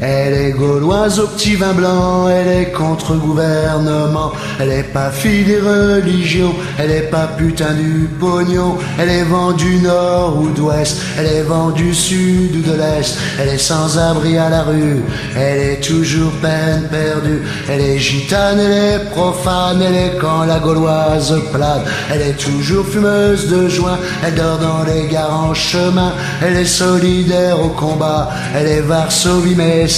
Elle est gauloise au petit vin blanc, elle est contre gouvernement. Elle est pas fille des religions, elle est pas putain du pognon. Elle est vent du nord ou d'ouest, elle est vent du sud ou de l'est. Elle est sans abri à la rue, elle est toujours peine perdue. Elle est gitane, elle est profane, elle est quand la gauloise plane. Elle est toujours fumeuse de joint, elle dort dans les gares en chemin. Elle est solidaire au combat, elle est Varsovie Messina.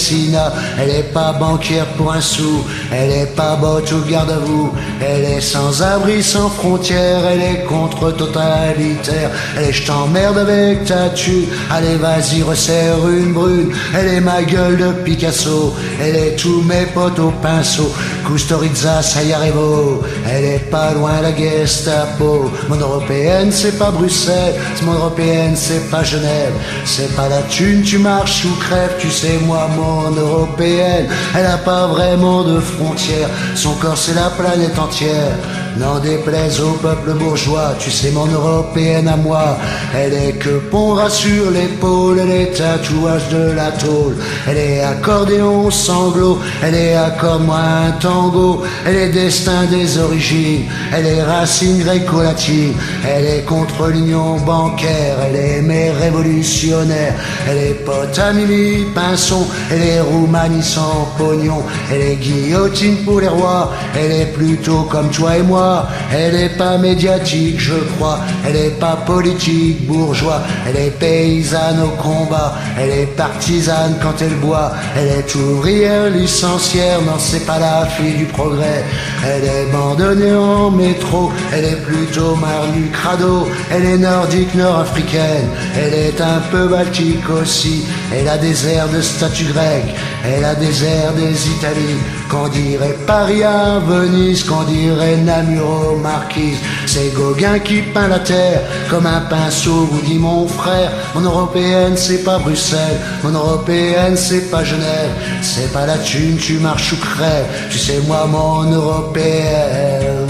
Elle est pas banquière pour un sou, elle est pas botte au garde à vous. Elle est sans abri, sans frontières, elle est contre totalitaire. Elle est je t'emmerde avec ta thune, allez vas-y resserre une brune. Elle est ma gueule de Picasso, elle est tous mes potes au pinceau. Kusturica, Sarajevo, elle est pas loin la Gestapo. Mon européenne c'est pas Bruxelles, mon européenne c'est pas Genève. C'est pas la thune, tu marches ou crèves, tu sais moi mon européenne. Elle a pas vraiment de frontières, son corps c'est la planète entière. N'en déplaise au peuple bourgeois, tu sais mon européenne à moi. Elle est que pont sur l'épaule, elle est tatouage de la tôle. Elle est accordéon sanglot, elle est accorde-moi un tango. Elle est destin des origines, elle est racine gréco-latine. Elle est contre l'union bancaire, elle est mère révolutionnaire. Elle est pote à Mimi Pinson, elle est Roumanie sans pognon. Elle est guillotine pour les rois, elle est plutôt comme toi et moi. Elle est pas médiatique je crois, elle est pas politique bourgeois. Elle est paysanne au combat, elle est partisane quand elle boit. Elle est ouvrière licenciaire, non c'est pas la fille du progrès. Elle est abandonnée en métro, elle est plutôt marnu crado. Elle est nordique nord-africaine, elle est un peu baltique aussi. Elle a des airs de statue grecque, elle a des airs des Italies. Qu'on dirait Paris à Venise, qu'on dirait Namur aux Marquises. C'est Gauguin qui peint la terre comme un pinceau, vous dit mon frère. Mon européenne c'est pas Bruxelles, mon européenne c'est pas Genève. C'est pas la thune, tu marches ou crèves, tu sais moi mon européenne.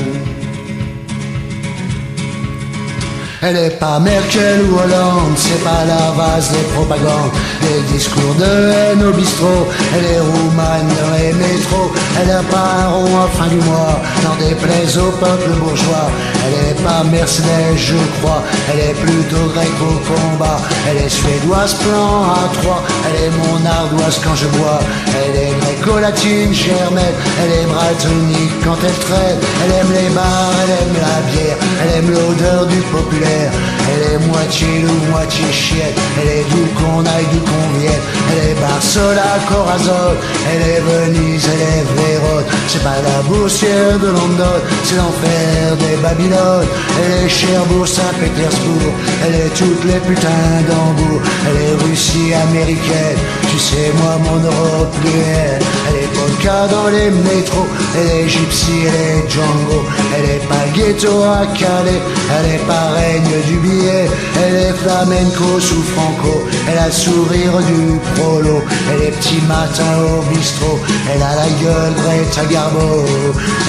Elle est pas Merkel ou Hollande, c'est pas la vase des propagandes, des discours de haine au bistrot. Elle est roumaine dans les métros, elle a pas un rond à fin du mois, n'en déplaise au peuple bourgeois. Elle est pas Mercedes je crois, elle est plutôt grecque au combat. Elle est suédoise plan à 3, elle est mon ardoise quand je bois. Elle est gréco-latine germaine, elle est britannique quand elle traîne. Elle aime les bars, elle aime la bière, elle aime l'odeur du populaire. Elle est moitié loup, moitié chienne, elle est d'où qu'on aille, d'où qu'on vienne. Elle est Barcelone, Corazon, elle est Venise, elle est Vérone. C'est pas la boursière de London, c'est l'enfer des Babylones. Elle est Cherbourg, Saint-Pétersbourg, elle est toutes les putains d'Hambourg. Elle est Russie américaine, tu sais moi mon européenne. Elle est polka dans les métros, elle est gypsy, elle est Django. Elle est pas ghetto à Calais, elle est pas reine du billet. Elle est flamenco sous Franco, elle a le sourire du prolo. Elle est petit matin au bistrot, elle a la gueule Greta Garbo.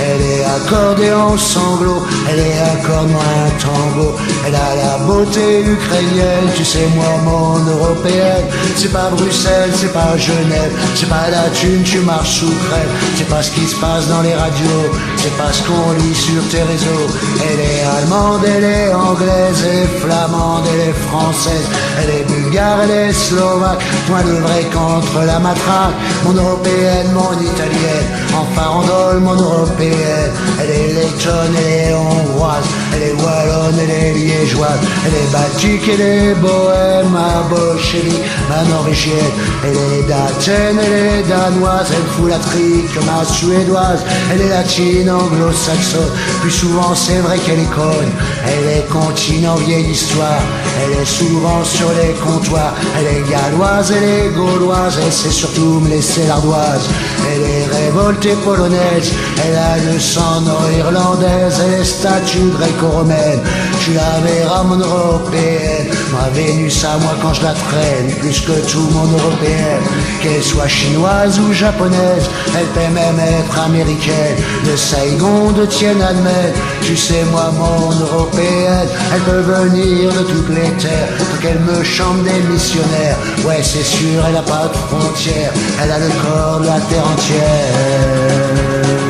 Elle est accordéon sanglot, elle est accorde-moi un tango. Elle a la beauté ukrainienne, tu sais moi mon européenne. C'est pas Bruxelles, c'est pas Genève, c'est pas la thune, tu marches sous crève. C'est pas ce qui se passe dans les radios, c'est pas ce qu'on lit sur tes réseaux. Elle est allemande, elle est anglaise, elle est flamande, elle est française. Elle est bulgare, elle est slovaque, point de vrai contre la matraque. Mon européenne, mon italienne, en farandole mon européenne. Elle est lettonne, elle est hongroise, elle est wallonne, elle est liégeoise. Elle est baltique, elle est bohème, ma bolchevique, ma norvégienne. Elle est d'Athènes, elle est danoise, elle fout la trique, ma suédoise. Elle est latine, anglo-saxonne, plus souvent c'est vrai qu'elle est conne. Elle est continent, vieille histoire, elle est souvent sur les comptoirs. Elle est galloise, elle est gauloise, elle sait surtout me laisser l'ardoise. Elle est révoltée polonaise, elle a le sang nord-irlandaise. Elle est statue gréco gréco-romaine. Tu la verras mon européenne, ma Vénus à moi quand je la traîne, plus que tout mon européenne. Qu'elle soit chinoise ou japonaise, elle peut même être américaine. De Saigon, de Tiananmen, tu sais moi mon européenne, elle peut venir de toutes les terres, tant qu'elle me chante des missionnaires. Ouais c'est sûr, elle a pas de frontières, elle a le corps de la terre entière.